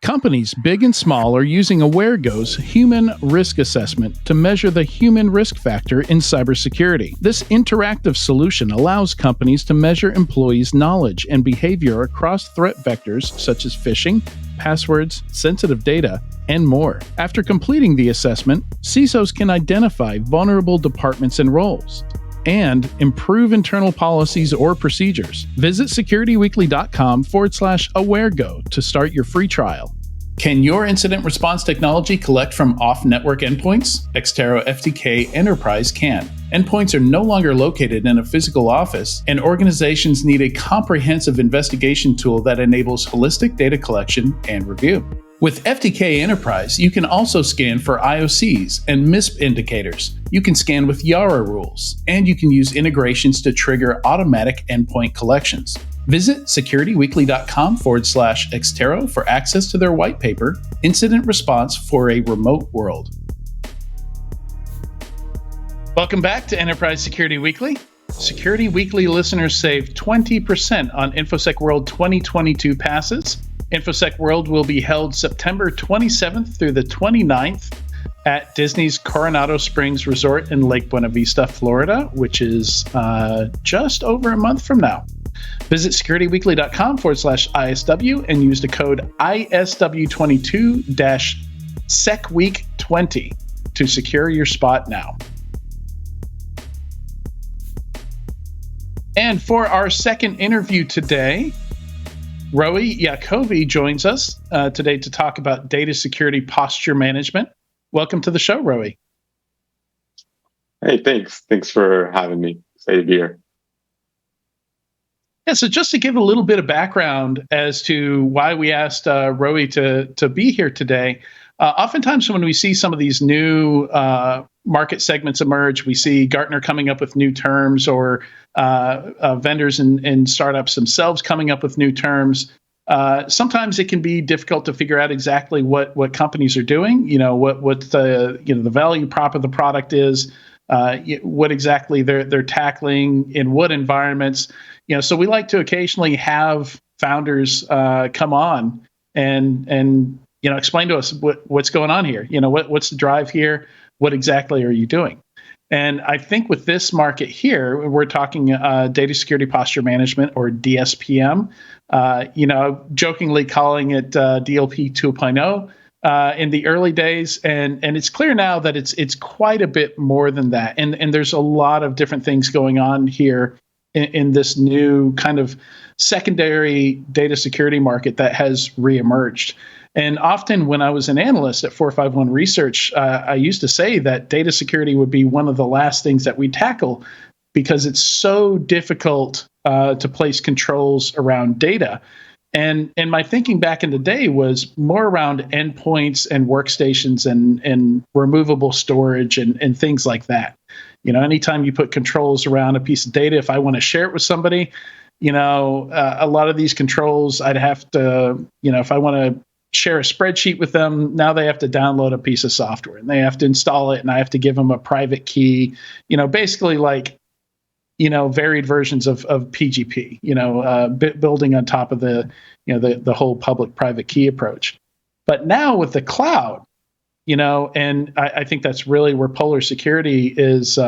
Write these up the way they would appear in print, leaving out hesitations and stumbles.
Companies big and small are using AwareGo's human risk assessment to measure the human risk factor in cybersecurity. This interactive solution allows companies to measure employees' knowledge and behavior across threat vectors such as phishing, passwords, sensitive data, and more. After completing the assessment, CISOs can identify vulnerable departments and roles and improve internal policies or procedures. Visit securityweekly.com/AwareGo to start your free trial. Can your incident response technology collect from off-network endpoints? Xterra FTK Enterprise can. Endpoints are no longer located in a physical office, and organizations need a comprehensive investigation tool that enables holistic data collection and review. With FTK Enterprise, you can also scan for IOCs and MISP indicators. You can scan with Yara rules, and you can use integrations to trigger automatic endpoint collections. Visit securityweekly.com/Xterra for access to their white paper, Incident Response for a Remote World. Welcome back to Enterprise Security Weekly. Security Weekly listeners save 20% on InfoSec World 2022 passes. InfoSec World will be held September 27th through the 29th at Disney's Coronado Springs Resort in Lake Buena Vista, Florida, which is just over a month from now. Visit securityweekly.com/ISW and use the code ISW22-SecWeek20 to secure your spot now. And for our second interview today, Roey Yaacovi joins us today to talk about data security posture management. Welcome to the show, Roey. Hey, thanks. Thanks for having me. Excited to be here. Yeah, so just to give a little bit of background as to why we asked Roey to be here today, oftentimes when we see some of these new market segments emerge, we see Gartner coming up with new terms or vendors and startups themselves coming up with new terms. Sometimes it can be difficult to figure out exactly what companies are doing. You know what the the value prop of the product is, what exactly they're tackling in what environments. So we like to occasionally have founders come on and explain to us what's going on here. What's the drive here? What exactly are you doing? And I think with this market here, we're talking data security posture management, or DSPM. Jokingly calling it DLP 2.0 in the early days, and it's clear now that it's quite a bit more than that. And there's a lot of different things going on here in this new kind of secondary data security market that has reemerged. And often when I was an analyst at 451 Research, I used to say that data security would be one of the last things that we tackle because it's so difficult to place controls around data. And my thinking back in the day was more around endpoints and workstations and removable storage and things like that. Anytime you put controls around a piece of data, if I want to share it with somebody, a lot of these controls I'd have to, if I want to share a spreadsheet with them, now they have to download a piece of software and they have to install it and I have to give them a private key, basically like, varied versions of PGP, building on top of the whole public private key approach. But now with the cloud, and I think that's really where Polar Security is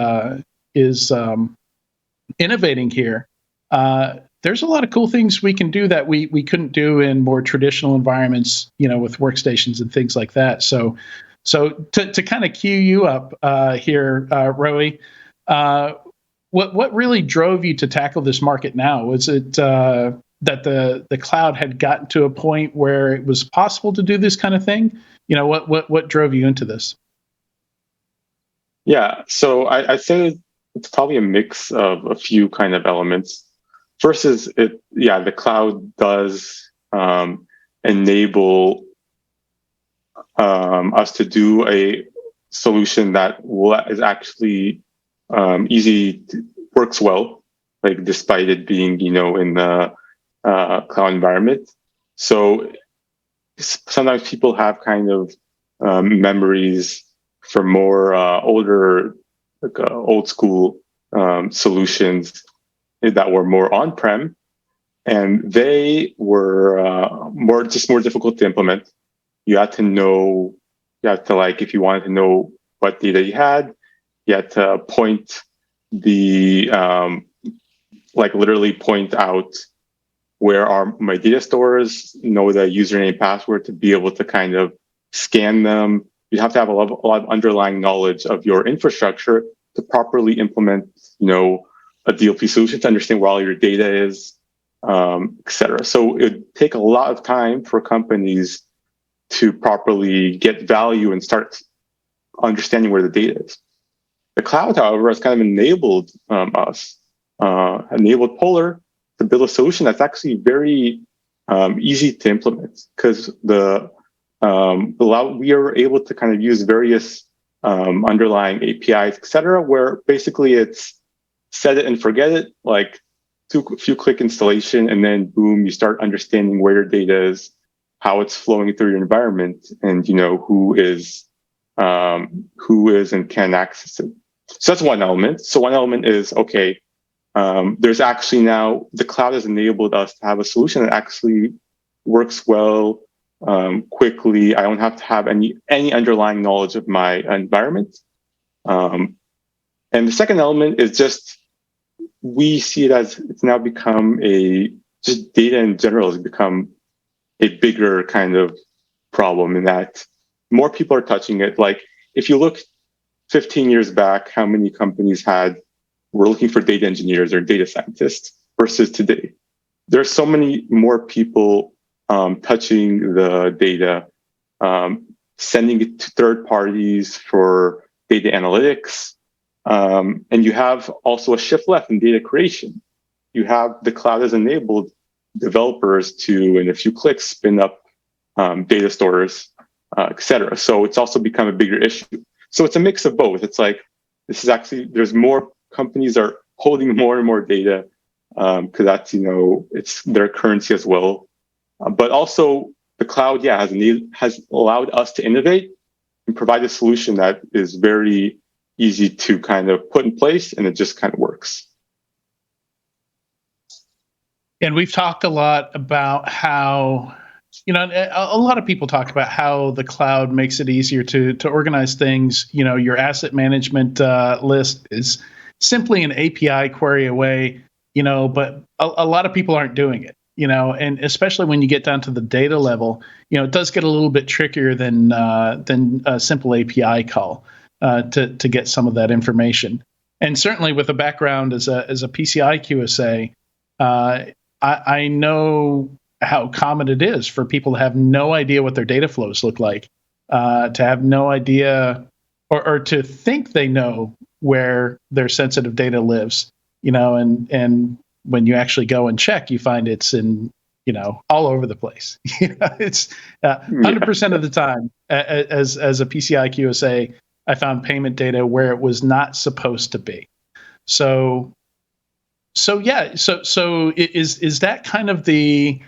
innovating here. There's a lot of cool things we can do that we couldn't do in more traditional environments, with workstations and things like that. So to kind of cue you up here, Roey, what really drove you to tackle this market now? Was it that the cloud had gotten to a point where it was possible to do this kind of thing? What drove you into this? Yeah, so I think it's probably a mix of a few kind of elements. First is the cloud does enable us to do a solution that is actually works well, like despite it being, in the cloud environment. So sometimes people have kind of memories for more older, old school solutions that were more on-prem, and they were more difficult to implement. you had to know, like, if you wanted to know what data you had, you had to point the, like literally point out where are my data stores, know the username and password to be able to kind of scan them. You have to have a lot of underlying knowledge of your infrastructure to properly implement, a DLP solution to understand where all your data is, et cetera. So it would take a lot of time for companies to properly get value and start understanding where the data is. The cloud, however, has kind of enabled enabled Polar to build a solution that's actually very easy to implement, because we are able to kind of use various underlying APIs, et cetera, where basically it's set it and forget it, like a few click installation, and then boom, you start understanding where your data is, how it's flowing through your environment, and who is and can access it. So that's one element. So one element is, okay, there's actually now the cloud has enabled us to have a solution that actually works well, quickly. I don't have to have any underlying knowledge of my environment. And the second element is just, we see it as it's now become just data in general has become a bigger kind of problem, in that more people are touching it. Like, if you look 15 years back, how many companies were looking for data engineers or data scientists versus today? There's so many more people touching the data, sending it to third parties for data analytics. And you have also a shift left in data creation. You have the cloud has enabled developers to, in a few clicks, spin up data stores, et cetera. So it's also become a bigger issue. So it's a mix of both. It's like, this is actually, there's more companies are holding more and more data, because that's, it's their currency as well. But also the cloud, has allowed us to innovate and provide a solution that is very easy to kind of put in place, and it just kind of works. And we've talked a lot about how, a lot of people talk about how the cloud makes it easier to organize things. Your asset management list is simply an API query away, but a lot of people aren't doing it, and especially when you get down to the data level, it does get a little bit trickier than a simple API call to get some of that information. And certainly with a background as a PCI QSA, I know how common it is for people to have no idea what their data flows look like, to have no idea or to think they know where their sensitive data lives, and when you actually go and check, you find it's in, all over the place. It's 100% of the time as a PCI QSA, I found payment data where it was not supposed to be. So is that kind of the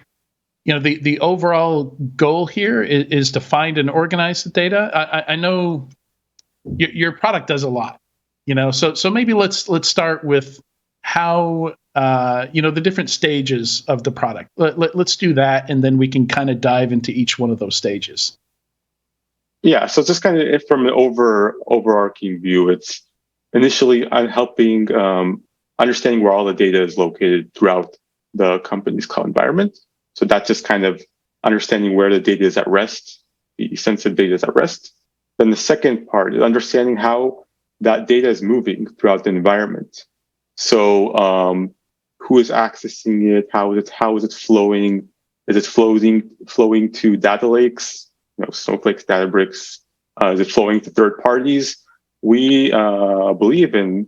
overall goal here is to find and organize the data? I know your product does a lot, so maybe let's start with how the different stages of the product. Let's do that, and then we can kind of dive into each one of those stages. Yeah, so just kind of from an overarching view, it's initially helping understanding where all the data is located throughout the company's cloud environment. So that's just kind of understanding where the data is at rest, the sensitive data is at rest. Then the second part is understanding how that data is moving throughout the environment. So who is accessing it? How is it flowing? Is it flowing to data lakes? Snowflake, Databricks. Is it flowing to third parties? We believe in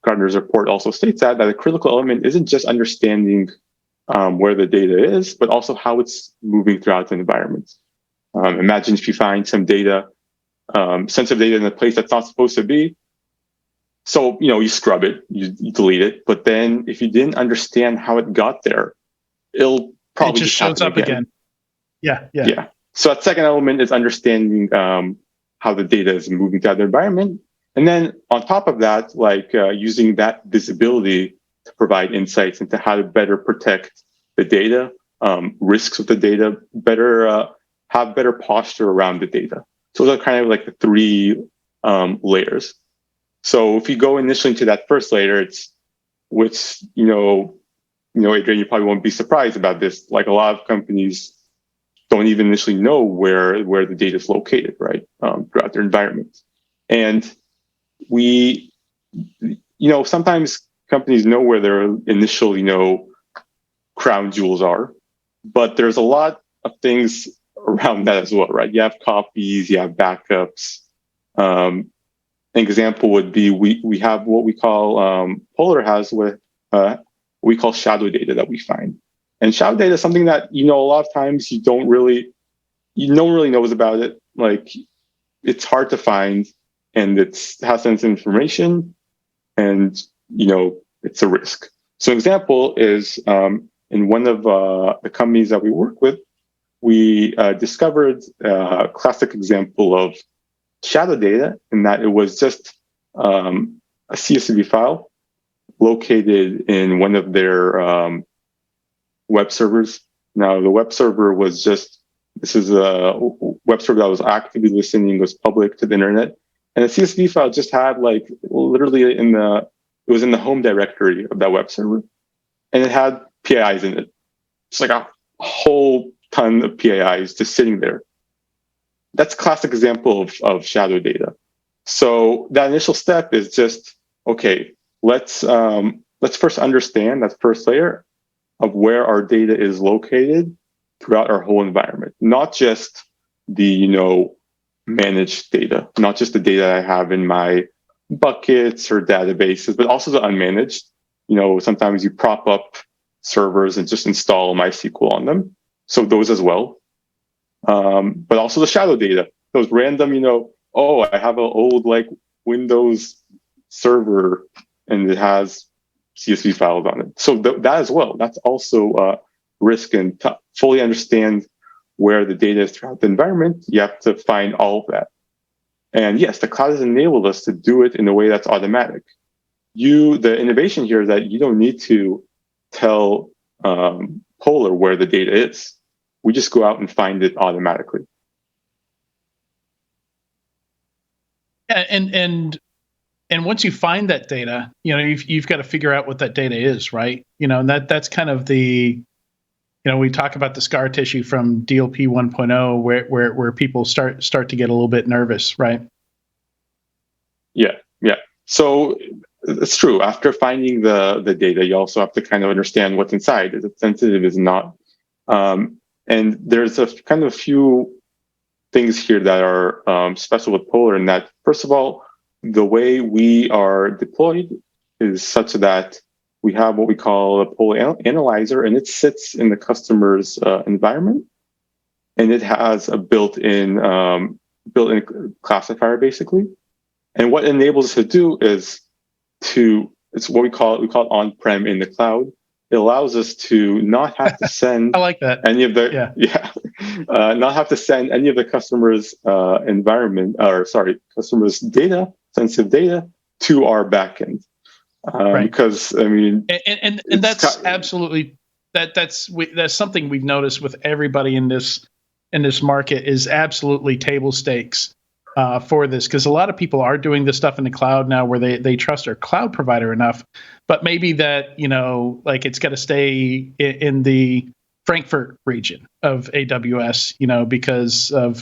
Gartner's report also states that a critical element isn't just understanding where the data is, but also how it's moving throughout the environment. Imagine if you find some data, sensitive data in a place that's not supposed to be. So, you scrub it, you delete it. But then if you didn't understand how it got there, it'll probably just shows up again. Yeah. So that second element is understanding how the data is moving throughout the environment. And then on top of that, using that visibility to provide insights into how to better protect the data, risks of the data, better have better posture around the data. So those are kind of like the three layers. So if you go initially into that first layer, it's which Adrian, you probably won't be surprised about this. Like a lot of companies don't even initially know where the data is located, right, throughout their environment. And we, sometimes companies know where their initial, crown jewels are, but there's a lot of things around that as well, right? You have copies, you have backups. An example would be we have what we call Polar has with what we call shadow data that we find. And shadow data is something that a lot of times no one really knows about it. Like it's hard to find, and it has sensitive information, and it's a risk. So an example is in one of the companies that we work with, we discovered a classic example of shadow data in that it was just a CSV file located in one of their web servers. Now, the web server was this is a web server that was actively listening, was public to the internet. And the CSV file just had literally it was in the home directory of that web server. And it had PIIs in it. It's like a whole ton of PIIs just sitting there. That's a classic example of shadow data. So that initial step is just, okay, let's first understand that first layer of where our data is located throughout our whole environment, not just the managed data, not just the data I have in my buckets or databases, but also the unmanaged. Sometimes you prop up servers and just install MySQL on them. So those as well. But also the shadow data, those random, I have an old Windows server and it has CSV files on it. So that as well, that's also risk. And to fully understand where the data is throughout the environment, you have to find all of that. And yes, the cloud has enabled us to do it in a way that's automatic. The innovation here is that you don't need to tell Polar where the data is. We just go out and find it automatically. Yeah, and once you find that data, you've got to figure out what that data is, right? And that's kind of the, we talk about the scar tissue from DLP 1.0, where people start to get a little bit nervous, right? Yeah. So it's true. After finding the data, you also have to kind of understand what's inside. Is it sensitive? Is it not? And there's a kind of few things here that are special with Polar in that, first of all, the way we are deployed is such that we have what we call a Polar analyzer, and it sits in the customer's environment, and it has a built-in classifier, basically. And what it enables us to do is it's what we call it on-prem in the cloud. It allows us to not have to send I like that. Any of the not have to send any of the customer's customer's data, sensitive data, to our backend. Right. Because and that's absolutely that's something we've noticed with everybody in this market is absolutely table stakes for this, because a lot of people are doing this stuff in the cloud now where they trust their cloud provider enough, but maybe that it's got to stay in the Frankfurt region of AWS, because of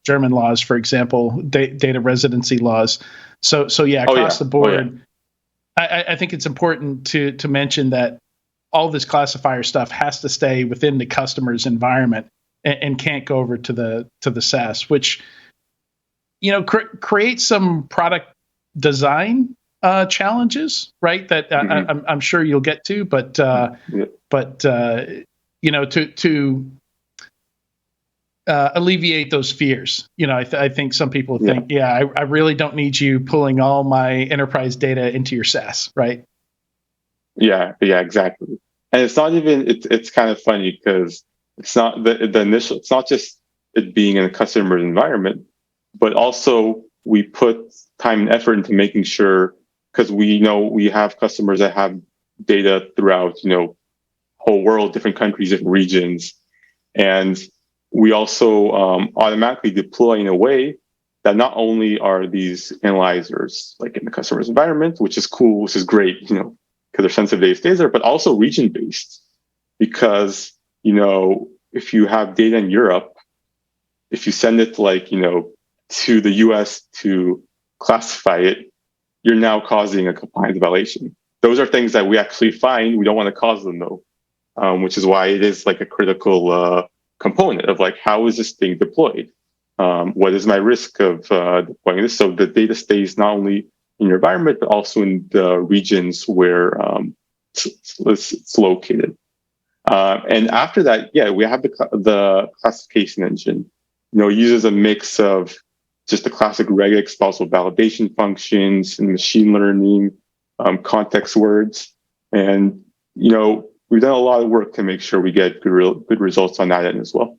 German laws, for example, data residency laws. So across the board. I think it's important to mention that all this classifier stuff has to stay within the customer's environment and can't go over to the SaaS, which creates some product design challenges, right? That I'm sure you'll get to, but to alleviate those fears. I think some people think, I really don't need you pulling all my enterprise data into your SaaS, right? Yeah, exactly. And it's not even, it's kind of funny because it's not the initial, it's not just it being in a customer's environment, but also we put time and effort into making sure, because we know we have customers that have data throughout, whole world, different countries, different regions. And we also automatically deploy in a way that not only are these analyzers like in the customer's environment, which is cool, which is great, because they're sensitive data stays there, but also region based. Because, if you have data in Europe, if you send it to the US to classify it, you're now causing a compliance violation. Those are things that we actually find. We don't want to cause them though, which is why it is like a critical component of how is this being deployed? What is my risk of deploying this? So the data stays not only in your environment, but also in the regions where it's located. And after that, we have the classification engine. It uses a mix of just the classic regex, but also validation functions and machine learning, context words. And, we've done a lot of work to make sure we get good results on that end as well.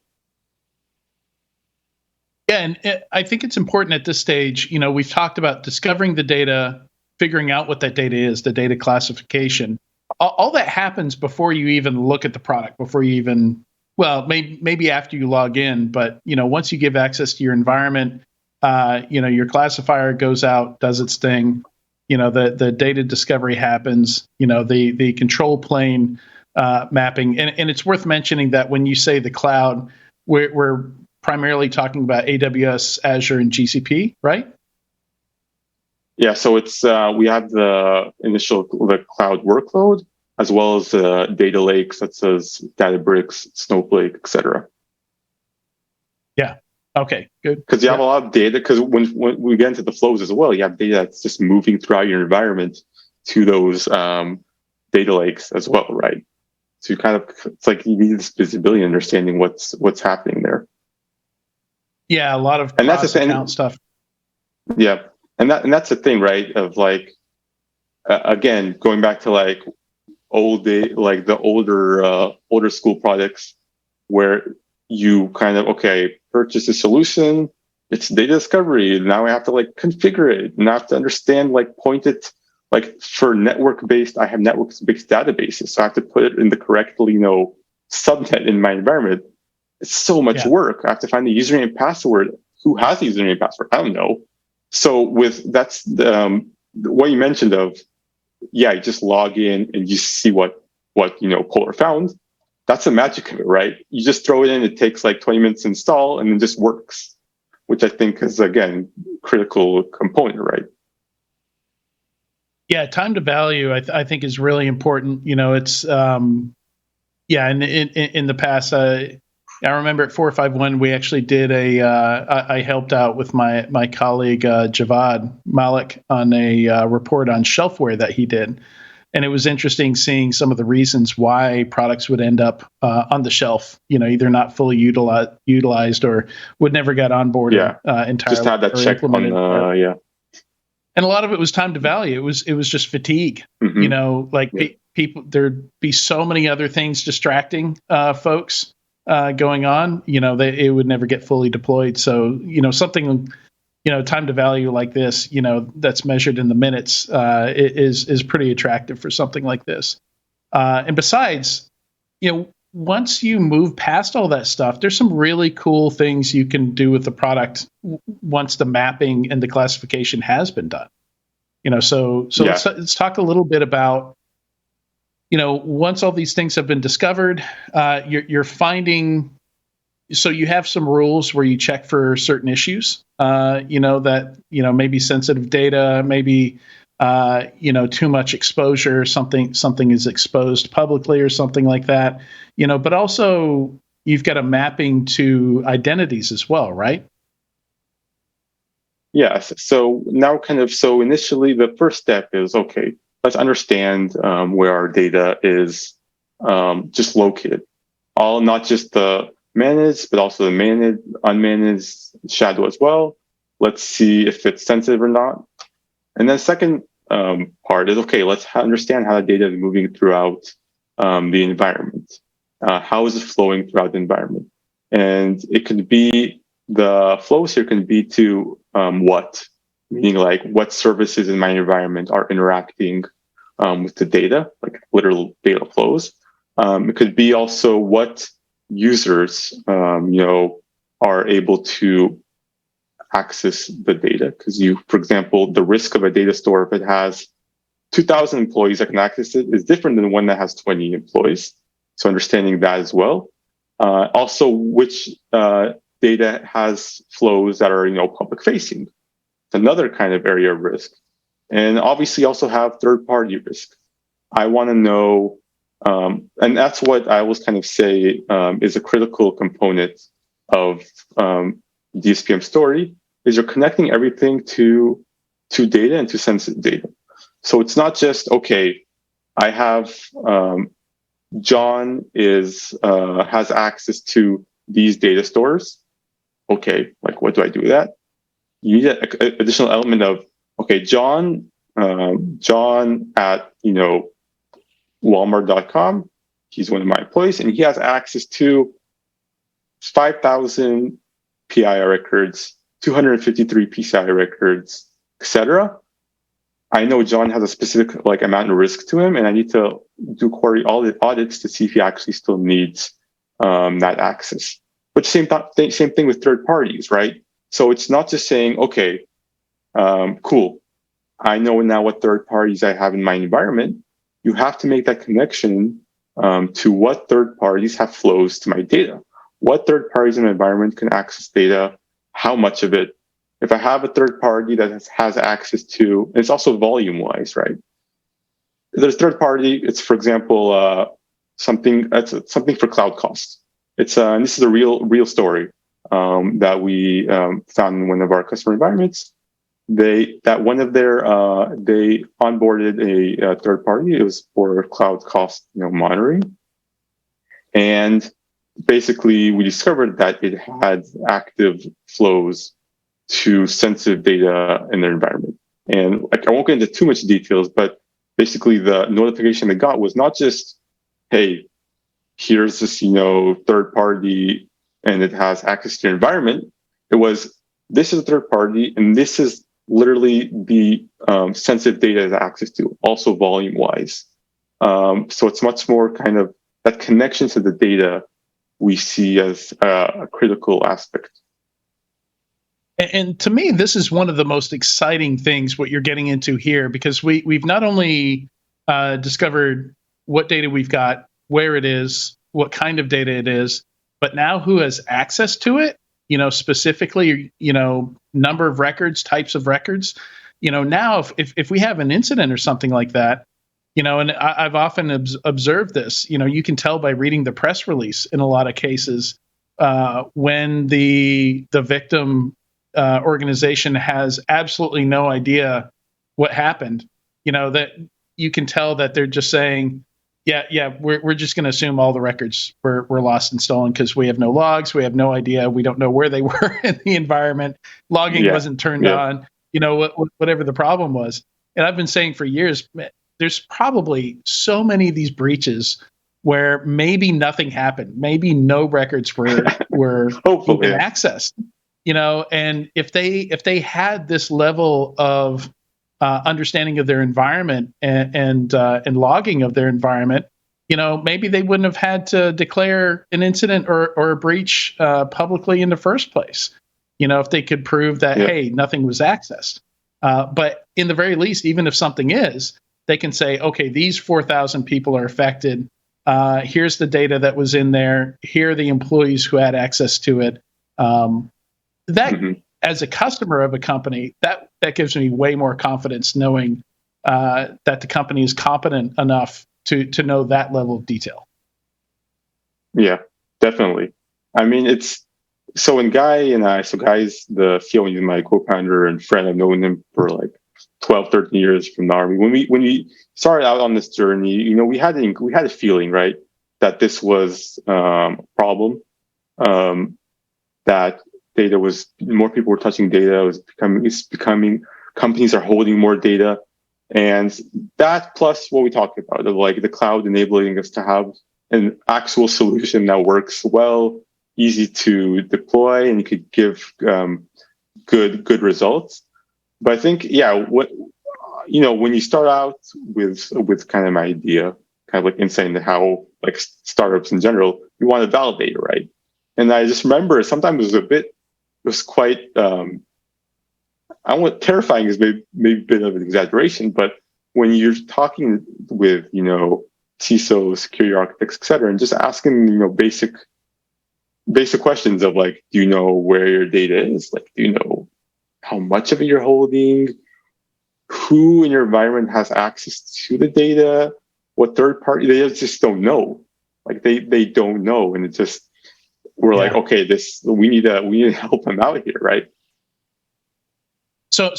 Yeah, and I think it's important at this stage, we've talked about discovering the data, figuring out what that data is, the data classification. All that happens before you even look at the product, before you even, maybe after you log in, but, once you give access to your environment, your classifier goes out, does its thing, the data discovery happens, the control plane mapping. And it's worth mentioning that when you say the cloud, we're primarily talking about AWS, Azure, and GCP, right? Yeah, so it's we have the cloud workload, as well as data lakes such as Databricks, Snowflake, etc. Yeah. Okay. Good. Because you have a lot of data. Because when we get into the flows as well, you have data that's just moving throughout your environment to those data lakes as well, right? So it's like you need this visibility, understanding what's happening there. Yeah, a lot of account stuff. Yeah, and that's the thing, right? Of again, going back to the older school products, where you purchase a solution, it's data discovery. Now I have to configure it, and I have to understand point it for network-based. I have network-based databases, so I have to put it in the correct subnet in my environment. It's so much work. I have to find the username and password. Who has the username and password? I don't know. So that's what you mentioned of, you just log in and you see what Polar found. That's the magic of it, right? You just throw it in. It takes 20 minutes to install, and it just works, which I think is again critical component, right? Yeah, time to value I think is really important. It's in the past. I remember at 451, we actually did I helped out with my colleague Javad Malik on a report on shelfware that he did. And it was interesting seeing some of the reasons why products would end up on the shelf, either not fully utilized or would never get onboarded entirely. Just have that check on And a lot of it was time to value. It was just fatigue. Mm-hmm. People, there'd be so many other things distracting folks going on, it would never get fully deployed. So, something, time to value like this, that's measured in the minutes is pretty attractive for something like this. And besides, once you move past all that stuff, there's some really cool things you can do with the product once the mapping and the classification has been done. Let's talk a little bit about, once all these things have been discovered, you're finding, so you have some rules where you check for certain issues, maybe sensitive data, maybe, too much exposure, something is exposed publicly or something like that, but also you've got a mapping to identities as well, right? Yes. So now initially the first step is, okay, let's understand where our data is just located. Not just the managed, but also the managed, unmanaged, shadow as well. Let's see if it's sensitive or not. And then second part is, okay, let's understand how the data is moving throughout the environment. How is it flowing throughout the environment? And it could be, the flows here can be to what? Meaning what services in my environment are interacting with the data, literal data flows. It could be also what users, are able to access the data. Because for example, the risk of a data store, if it has 2,000 employees that can access it, is different than one that has 20 employees. So understanding that as well. Also, which data has flows that are, public facing. It's another kind of area of risk. And obviously also have third-party risk. I want to know, and that's what I always kind of say is a critical component of DSPM story, is you're connecting everything to data and to sensitive data. So it's not just, okay, I have John has access to these data stores. Okay, like what do I do with that? You need an additional element of, okay, John at Walmart.com, he's one of my employees, and he has access to 5,000 PII records, 253 PCI records, etc. I know John has a specific amount of risk to him, and I need to do query audits to see if he actually still needs that access. But same thing with third parties, right? So it's not just saying, okay, cool, I know now what third parties I have in my environment. You have to make that connection to what third parties have flows to my data. What third parties in my environment can access data, how much of it. If I have a third party that has access to, it's also volume-wise, right? There's third party. It's, for example, something for cloud costs. This is a real story that we found in one of our customer environments. They onboarded a third party. It was for cloud cost monitoring, and basically we discovered that it had active flows to sensitive data in their environment. And I won't get into too much details, but basically the notification they got was not just, hey, here's this third party and it has access to your environment. It was, this is a third party and this is literally the sensitive data it has access to, also volume wise. So it's much more kind of that connection to the data we see as a critical aspect. And to me, this is one of the most exciting things, what you're getting into here, because we've not only discovered what data we've got, where it is, what kind of data it is, but now who has access to it, specifically, number of records, types of records. Now if we have an incident or something like that, and I've often observed this, you can tell by reading the press release in a lot of cases when the victim organization has absolutely no idea what happened, that you can tell that they're just saying, yeah, we're just going to assume all the records were lost and stolen because we have no logs, we have no idea, we don't know where they were in the environment, logging wasn't turned on, whatever the problem was. And I've been saying for years, there's probably so many of these breaches where maybe nothing happened, maybe no records were even accessed. And if they had this level of understanding of their environment and logging of their environment, maybe they wouldn't have had to declare an incident or a breach publicly in the first place. If they could prove that, hey, nothing was accessed. But in the very least, even if something is, they can say, okay, these 4,000 people are affected. Here's the data that was in there. Here are the employees who had access to it. As a customer of a company, that gives me way more confidence knowing that the company is competent enough to know that level of detail. Yeah, definitely. I mean, when Guy's the CEO and my co-founder and friend. I've known him for like 12, 13 years from the Army. When we started out on this journey, we had a feeling, right, that this was a problem, that data was, more people were touching data, it's becoming companies are holding more data, and that plus what we talked about, of like the cloud enabling us to have an actual solution that works well, easy to deploy, and you could give good results. But I think, when you start out with kind of an idea, kind of like insight into how like startups in general, you want to validate it, right? And I just remember sometimes it was quite, I want terrifying is maybe a bit of an exaggeration, but when you're talking with, CISO, security architects, et cetera, and just asking, basic questions of like, do you know where your data is? Like, do you know how much of it you're holding? Who in your environment has access to the data? What third party? They just don't know. Like they don't know, and it's just we're like, okay, we need to help them out here, right? So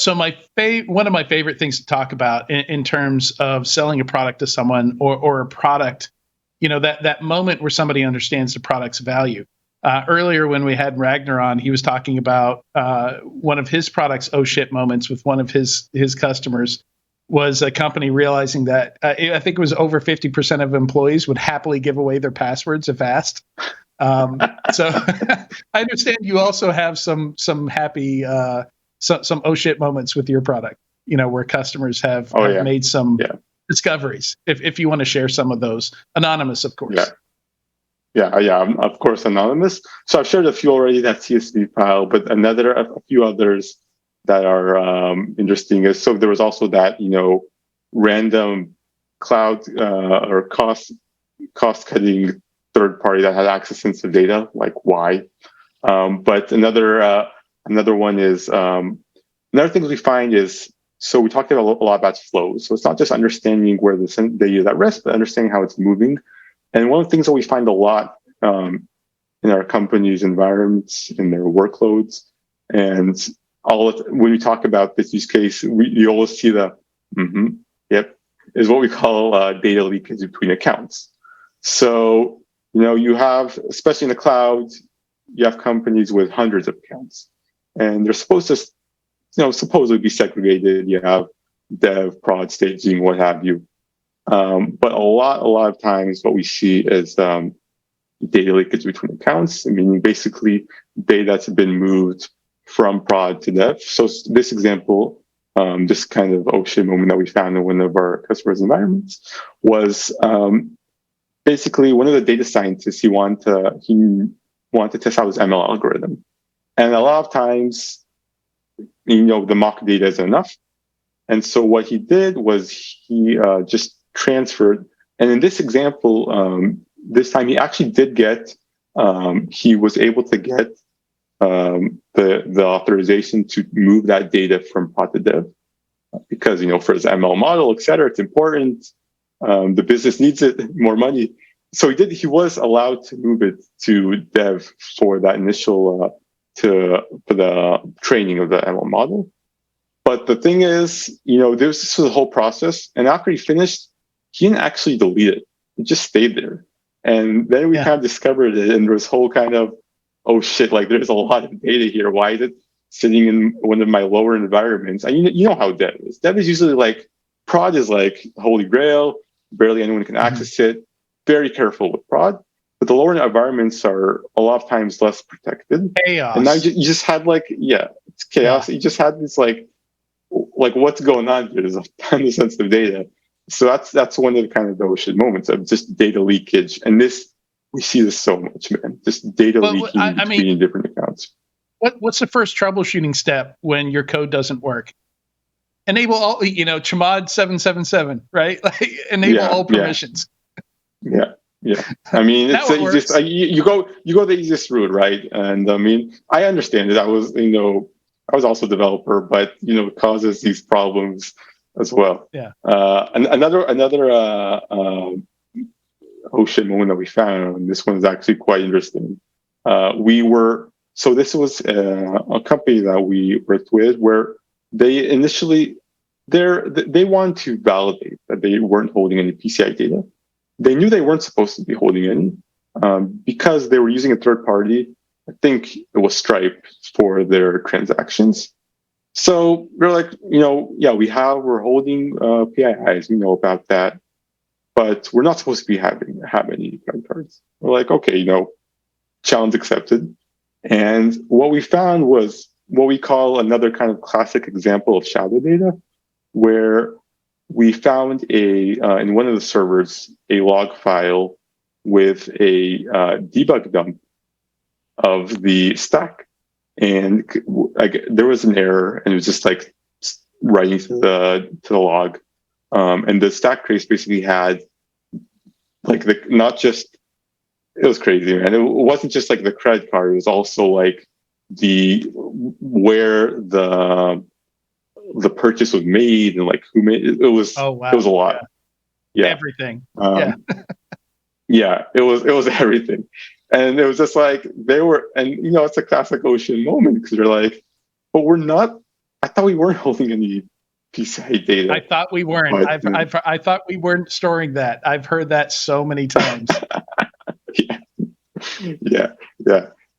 one of my favorite things to talk about in terms of selling a product to someone or a product, that moment where somebody understands the product's value. Earlier when we had Ragnar on, he was talking about one of his products, oh shit moments with one of his customers was a company realizing that I think it was over 50% of employees would happily give away their passwords if asked. So I understand you also have some happy some oh shit moments with your product, where customers have made some discoveries. If you want to share some of those, anonymous, of course. Yeah, of course, anonymous. So I've shared a few already, that CSV file, but a few others that are interesting is, so there was also that, random cloud or cost cutting third party that had access into data, like why? But another one is, another thing we find is, so we talked a lot about flows. So it's not just understanding where the data is at rest, but understanding how it's moving. And one of the things that we find a lot in our company's environments, in their workloads, and when we talk about this use case, you always see is what we call data leakage between accounts. So, you have, especially in the cloud, you have companies with hundreds of accounts, and they're supposed to, supposedly be segregated. You have dev, prod, staging, what have you. But a lot of times what we see is data leakage between accounts, meaning basically data that's been moved from prod to dev. So this example, this kind of oh shit moment that we found in one of our customers' environments was basically one of the data scientists, he wanted to test out his ML algorithm. And a lot of times, the mock data isn't enough. And so what he did was he just transferred. And in this example, this time he actually did get, he was able to get the authorization to move that data from prod to dev, because, for his ML model, et cetera, it's important. The business needs it, more money. So he was allowed to move it to dev for that initial, for the training of the ML model. But the thing is, this was a whole process. And after he finished, he didn't actually delete it. It just stayed there. And then we kind of discovered it, and there was whole kind of, oh shit, like there's a lot of data here. Why is it sitting in one of my lower environments? And you know how dev is. Dev is usually like, prod is like holy grail, barely anyone can access it. Very careful with prod. But the lower environments are a lot of times less protected. Chaos. And now you just had it's chaos. Yeah. You just had this like what's going on here? There's a ton of sensitive data. So that's one of the kind of those moments of just data leakage. And we see this so much, man. Just data leaking between different accounts. What's the first troubleshooting step when your code doesn't work? Enable all, chmod 777, right? Like enable all permissions. Yeah. I mean, it's you go the easiest route, right? And I mean, I understand it. I was also a developer, but it causes these problems as well. Yeah. And another oh shit moment that we found, and this one is actually quite interesting. So this was a company that we worked with where they initially they wanted to validate that they weren't holding any PCI data. They knew they weren't supposed to be holding any because they were using a third party. I think it was Stripe for their transactions. So they're like, we're holding PIIs, we know about that, but we're not supposed to be have any credit cards. We're like, okay, challenge accepted. And what we found was what we call another kind of classic example of shadow data, where we found in one of the servers, a log file with a debug dump of the stack, and there was an error, and it was just like writing to the log, and the stack trace basically had like not just, it was crazy, man. It wasn't just like the credit card; it was also like where the purchase was made and like who made it. It was It was a lot. Yeah. Everything. Yeah, it was everything. And it was just like and it's a classic Ocean moment, because you're like, but I thought we weren't holding any PCI data. I thought we weren't. I thought we weren't storing that. I've heard that so many times. Yeah.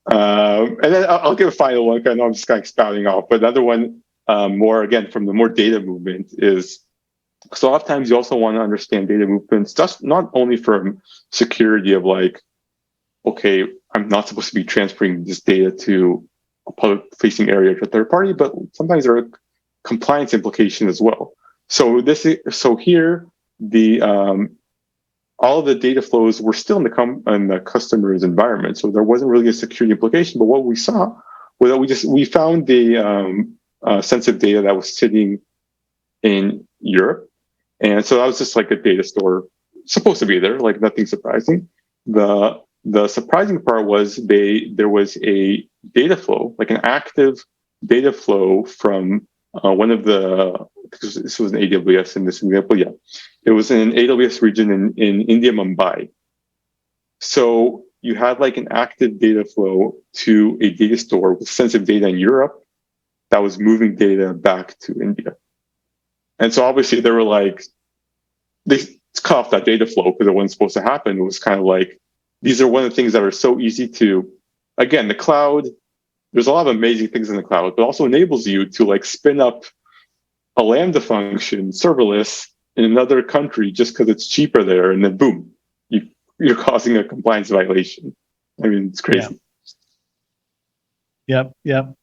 And then I'll give a final one, because I know I'm just kind of spouting off. But another one, more again from the more data movement, is so a lot of times you also want to understand data movements, just not only from security of like, okay, I'm not supposed to be transferring this data to a public-facing area to a third party, but sometimes there are compliance implications as well. So here the all of the data flows were still in the customer's environment, so there wasn't really a security implication. But what we saw was that we found the sensitive data that was sitting in Europe, and so that was just like a data store supposed to be there, like nothing surprising. The surprising part was there was a data flow, like an active data flow from one of this was an AWS in this example. Yeah, it was in an AWS region in India, Mumbai. So you had like an active data flow to a data store with sensitive data in Europe that was moving data back to India. And so obviously they were like, they cut off that data flow because it wasn't supposed to happen. It was kind of like, these are one of the things that are so easy to, again, the cloud, there's a lot of amazing things in the cloud, but also enables you to like spin up a Lambda function serverless in another country just because it's cheaper there. And then boom, you're causing a compliance violation. I mean, it's crazy. Yep,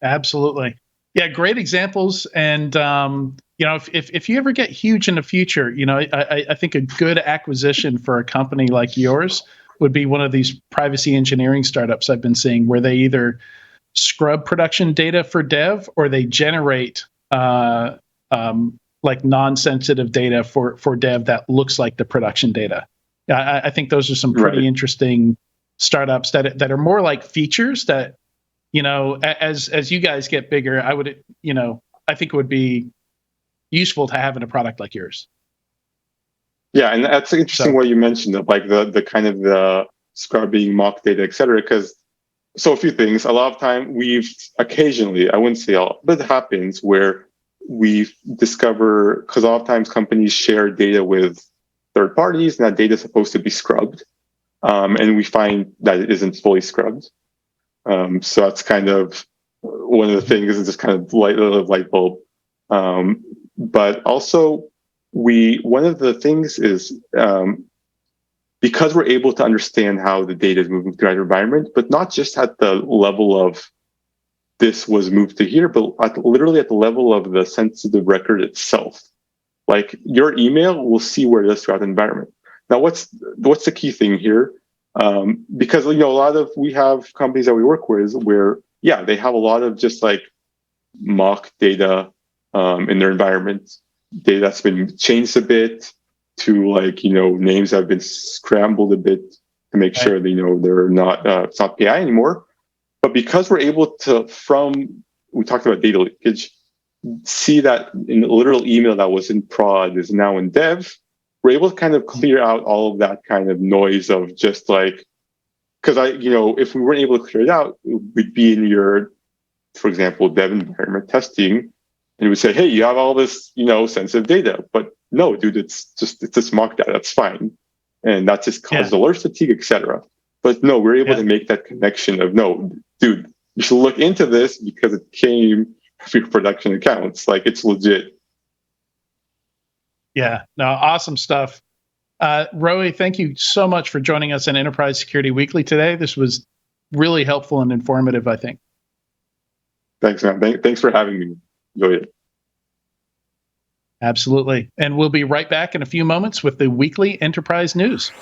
absolutely. Yeah, great examples. And, if you ever get huge in the future, I think a good acquisition for a company like yours would be one of these privacy engineering startups I've been seeing, where they either scrub production data for dev or they generate like non-sensitive data for dev that looks like the production data. I think those are some pretty interesting startups that are more like features that, as you guys get bigger, I think it would be useful to have in a product like yours. Yeah, and that's interesting what you mentioned of like the kind of the scrubbing, mock data, et cetera. Because a few things. A lot of time we've occasionally, I wouldn't say all, but it happens where we discover, because a lot of times companies share data with third parties, and that data is supposed to be scrubbed, and we find that it isn't fully scrubbed. So that's kind of one of the things, is just kind of light bulb. But also, one of the things is because we're able to understand how the data is moving through our environment, but not just at the level of this was moved to here, but literally at the level of the sensitive record itself. Like your email will see where it is throughout the environment. Now, what's the key thing here? Because we have companies that we work with where they have a lot of just like mock data in their environment, data that's been changed a bit to like names that have been scrambled a bit to make sure that they're not it's not PI anymore. But because we're able to, we talked about data leakage, see that in the literal email that was in prod is now in dev, we're able to kind of clear out all of that kind of noise of just like, because if we weren't able to clear it out, we'd be in your, for example, dev environment testing, and it would say, hey, you have all this, sensitive data, but no, dude, it's just mock data. That's fine, and that just causes alert fatigue, etc. But no, we're able to make that connection of no, dude, you should look into this because it came from your production accounts. Like it's legit. Yeah, no, awesome stuff. Roey, thank you so much for joining us on Enterprise Security Weekly today. This was really helpful and informative, I think. Thanks, man. Thanks for having me. Enjoy it. Absolutely. And we'll be right back in a few moments with the weekly Enterprise News.